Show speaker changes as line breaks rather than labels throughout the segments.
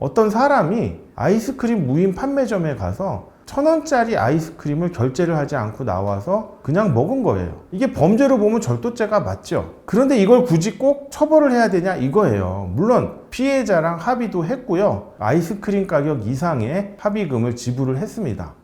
어떤 사람이 아이스크림 무인 판매점에 가서 1,000원짜리 아이스크림을 결제를 하지 않고 나와서 그냥 먹은 거예요. 이게 범죄로 보면 절도죄가 맞죠. 그런데 이걸 굳이 꼭 처벌을 해야 되냐 이거예요. 물론 피해자랑 합의도 했고요. 아이스크림 가격 이상의 합의금을 지불을 했습니다.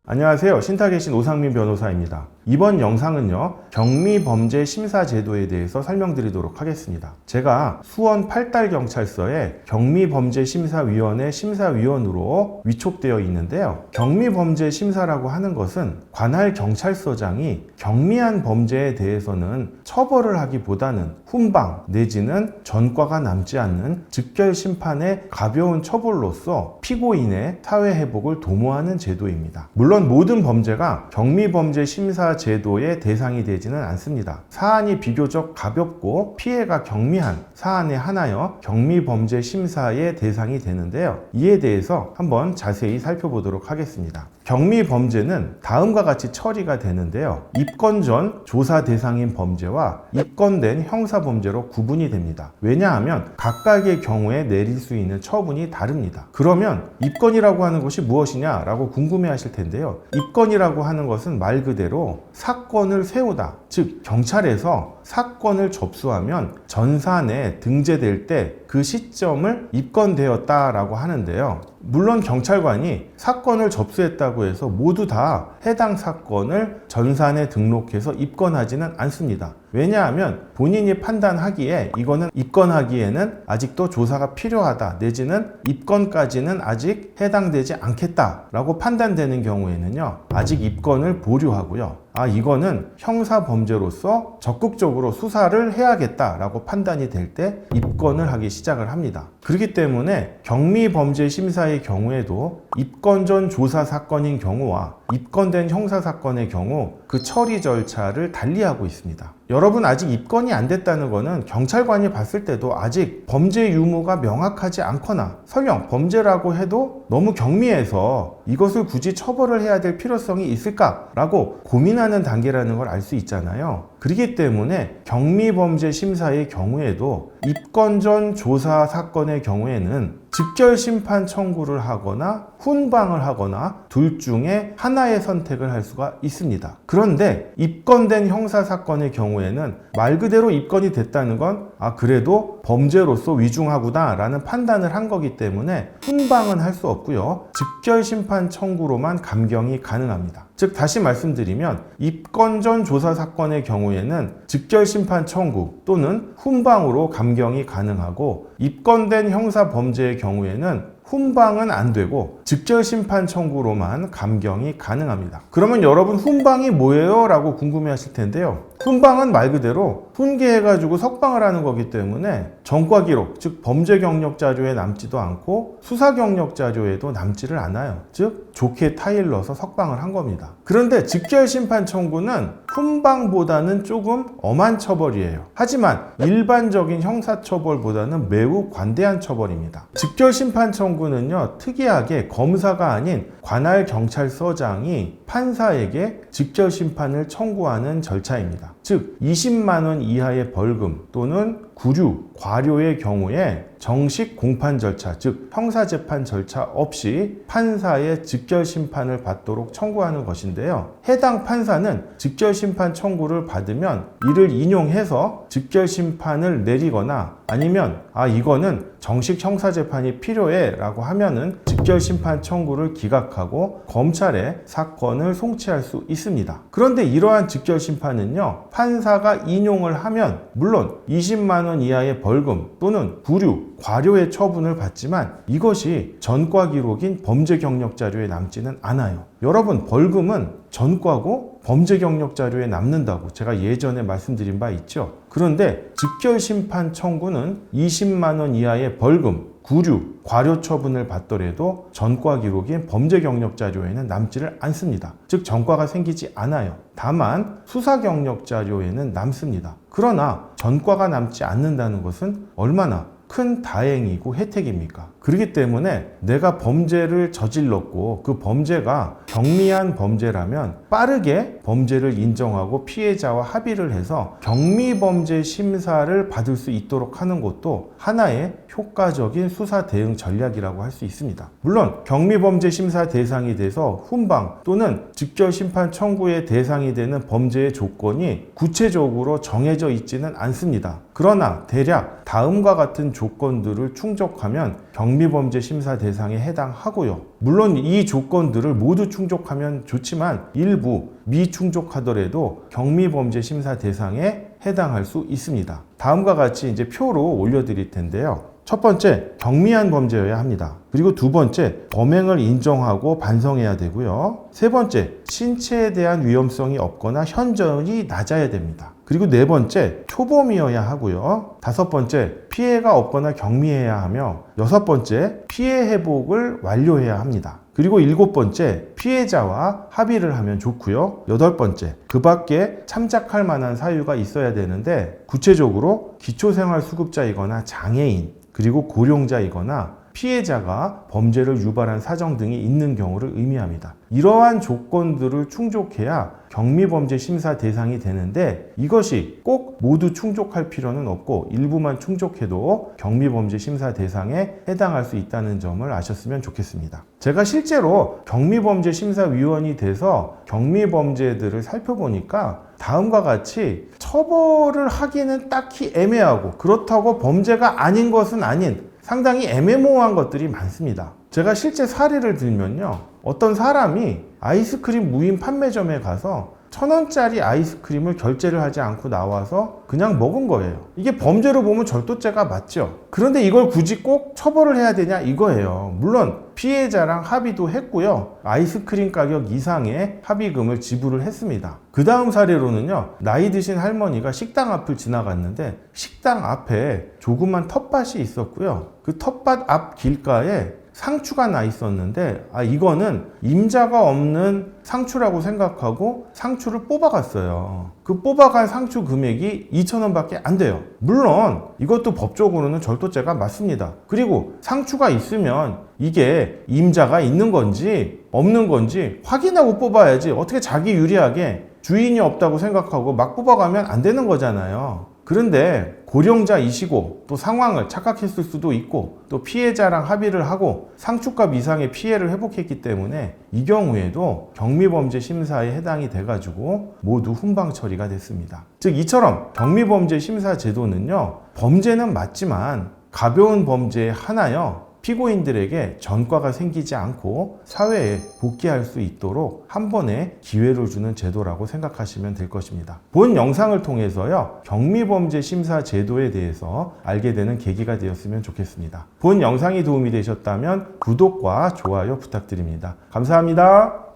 안녕하세요. 신탁의신 오상민 변호사입니다. 이번 영상은요, 경미범죄심사제도에 대해서 설명드리도록 하겠습니다. 제가 수원 팔달경찰서에 경미범죄심사위원회 심사위원으로 위촉되어 있는데요. 경미범죄심사라고 하는 것은 관할 경찰서장이 경미한 범죄에 대해서는 처벌을 하기보다는 훈방 내지는 전과가 남지 않는 즉결심판의 가벼운 처벌로서 피고인의 사회회복을 도모하는 제도입니다. 물론 모든 범죄가 경미범죄심사제도의 대상이 되지는 않습니다. 사안이 비교적 가볍고 피해가 경미한 사안에 한하여 경미범죄심사의 대상이 되는데요. 이에 대해서 한번 자세히 살펴보도록 하겠습니다. 경미범죄는 다음과 같이 처리가 되는데요. 입건 전 조사 대상인 범죄와 입건된 형사범죄로 구분이 됩니다. 왜냐하면 각각의 경우에 내릴 수 있는 처분이 다릅니다. 그러면 입건이라고 하는 것이 무엇이냐라고 궁금해 하실 텐데요. 입건이라고 하는 것은 말 그대로 사건을 세우다, 즉 경찰에서 사건을 접수하면 전산에 등재될 때 그 시점을 입건되었다라고 하는데요. 물론 경찰관이 사건을 접수했다고 해서 모두 다 해당 사건을 전산에 등록해서 입건하지는 않습니다. 왜냐하면 본인이 판단하기에 이거는 입건하기에는 아직도 조사가 필요하다 내지는 입건까지는 아직 해당되지 않겠다라고 판단되는 경우에는요, 아직 입건을 보류하고요. 이거는 형사범죄로서 적극적으로 수사를 해야겠다라고 판단이 될 때 입건을 하기 시작을 합니다. 그렇기 때문에 경미범죄심사의 경우에도 입건 전 조사 사건인 경우와 입건된 형사사건의 경우 그 처리 절차를 달리하고 있습니다. 여러분, 아직 입건이 안 됐다는 것은 경찰관이 봤을 때도 아직 범죄 유무가 명확하지 않거나 설령 범죄라고 해도 너무 경미해서 이것을 굳이 처벌을 해야 될 필요성이 있을까라고 고민하는 단계라는 걸 알 수 있잖아요. 그렇기 때문에 경미범죄심사의 경우에도 입건 전 조사 사건의 경우에는 즉결심판 청구를 하거나 훈방을 하거나 둘 중에 하나의 선택을 할 수가 있습니다. 그런데 입건된 형사사건의 경우에는 말 그대로 입건이 됐다는 건 그래도 범죄로서 위중하구나 라는 판단을 한 거기 때문에 훈방은 할 수 없고요. 즉결심판 청구로만 감경이 가능합니다. 즉 다시 말씀드리면 입건 전 조사 사건의 경우에는 즉결심판 청구 또는 훈방으로 감경이 가능하고 입건된 형사 범죄의 경우에는 훈방은 안 되고 즉결심판 청구로만 감경이 가능합니다. 그러면 여러분, 훈방이 뭐예요? 라고 궁금해 하실 텐데요. 훈방은 말 그대로 훈계해가지고 석방을 하는 거기 때문에 전과 기록, 즉 범죄 경력 자료에 남지도 않고 수사 경력 자료에도 남지를 않아요. 즉 좋게 타일러서 석방을 한 겁니다. 그런데 즉결심판 청구는 훈방보다는 조금 엄한 처벌이에요. 하지만 일반적인 형사처벌보다는 매우 관대한 처벌입니다. 즉결심판 청구는요, 특이하게 검사가 아닌 관할 경찰서장이 판사에게 즉결심판을 청구하는 절차입니다. 즉 20만 원 이하의 벌금 또는 구류, 과료의 경우에 정식 공판 절차, 즉 형사재판 절차 없이 판사의 즉결심판을 받도록 청구하는 것인데요. 해당 판사는 즉결심판 청구를 받으면 이를 인용해서 즉결심판을 내리거나 아니면 이거는 정식 형사재판이 필요해 라고 하면은 즉결심판 청구를 기각하고 검찰에 사건을 송치할 수 있습니다. 그런데 이러한 즉결심판은요, 판사가 인용을 하면 물론 20만 원 이하의 벌금 또는 구류, 과료의 처분을 받지만 이것이 전과 기록인 범죄 경력 자료에 남지는 않아요. 여러분, 벌금은 전과고 범죄 경력 자료에 남는다고 제가 예전에 말씀드린 바 있죠. 그런데 즉결심판 청구는 20만 원 이하의 벌금, 구류, 과료 처분을 받더라도 전과 기록인 범죄 경력 자료에는 남지를 않습니다. 즉 전과가 생기지 않아요. 다만 수사 경력 자료에는 남습니다. 그러나 전과가 남지 않는다는 것은 얼마나 큰 다행이고 혜택입니까? 그렇기 때문에 내가 범죄를 저질렀고 그 범죄가 경미한 범죄라면 빠르게 범죄를 인정하고 피해자와 합의를 해서 경미범죄 심사를 받을 수 있도록 하는 것도 하나의 효과적인 수사 대응 전략이라고 할 수 있습니다. 물론 경미범죄 심사 대상이 돼서 훈방 또는 직결 심판 청구의 대상이 되는 범죄의 조건이 구체적으로 정해져 있지는 않습니다. 그러나 대략 다음과 같은 조건들을 충족하면 경미범죄 심사 대상에 해당하고요. 물론 이 조건들을 모두 충족하면 좋지만 일부 미충족하더라도 경미범죄 심사 대상에 해당할 수 있습니다. 다음과 같이 이제 표로 올려드릴 텐데요. 첫 번째, 경미한 범죄여야 합니다. 그리고 두 번째, 범행을 인정하고 반성해야 되고요. 세 번째, 신체에 대한 위험성이 없거나 현저히 낮아야 됩니다. 그리고 네 번째, 초범이어야 하고요. 다섯 번째, 피해가 없거나 경미해야 하며 여섯 번째, 피해 회복을 완료해야 합니다. 그리고 일곱 번째, 피해자와 합의를 하면 좋고요. 여덟 번째, 그 밖에 참작할 만한 사유가 있어야 되는데 구체적으로 기초생활수급자이거나 장애인, 그리고 고령자이거나 피해자가 범죄를 유발한 사정 등이 있는 경우를 의미합니다. 이러한 조건들을 충족해야 경미범죄 심사 대상이 되는데 이것이 꼭 모두 충족할 필요는 없고 일부만 충족해도 경미범죄 심사 대상에 해당할 수 있다는 점을 아셨으면 좋겠습니다. 제가 실제로 경미범죄 심사위원이 돼서 경미범죄들을 살펴보니까 다음과 같이 처벌을 하기는 딱히 애매하고 그렇다고 범죄가 아닌 것은 아닌 상당히 애매모호한 것들이 많습니다. 제가 실제 사례를 들면요. 어떤 사람이 아이스크림 무인 판매점에 가서 1,000원짜리 아이스크림을 결제를 하지 않고 나와서 그냥 먹은 거예요. 이게 범죄로 보면 절도죄가 맞죠. 그런데 이걸 굳이 꼭 처벌을 해야 되냐 이거예요. 물론 피해자랑 합의도 했고요. 아이스크림 가격 이상의 합의금을 지불을 했습니다. 그 다음 사례로는요. 나이 드신 할머니가 식당 앞을 지나갔는데 식당 앞에 조그만 텃밭이 있었고요. 그 텃밭 앞 길가에 상추가 나 있었는데 이거는 임자가 없는 상추라고 생각하고 상추를 뽑아갔어요. 그 뽑아간 상추 금액이 2,000원밖에 안 돼요. 물론 이것도 법적으로는 절도죄가 맞습니다. 그리고 상추가 있으면 이게 임자가 있는 건지 없는 건지 확인하고 뽑아야지 어떻게 자기 유리하게 주인이 없다고 생각하고 막 뽑아가면 안 되는 거잖아요. 그런데 고령자이시고 또 상황을 착각했을 수도 있고 또 피해자랑 합의를 하고 상추값 이상의 피해를 회복했기 때문에 이 경우에도 경미범죄 심사에 해당이 돼가지고 모두 훈방 처리가 됐습니다. 즉 이처럼 경미범죄 심사 제도는요, 범죄는 맞지만 가벼운 범죄에 한하여 피고인들에게 전과가 생기지 않고 사회에 복귀할 수 있도록 한 번의 기회를 주는 제도라고 생각하시면 될 것입니다. 본 영상을 통해서요, 경미범죄 심사 제도에 대해서 알게 되는 계기가 되었으면 좋겠습니다. 본 영상이 도움이 되셨다면 구독과 좋아요 부탁드립니다. 감사합니다.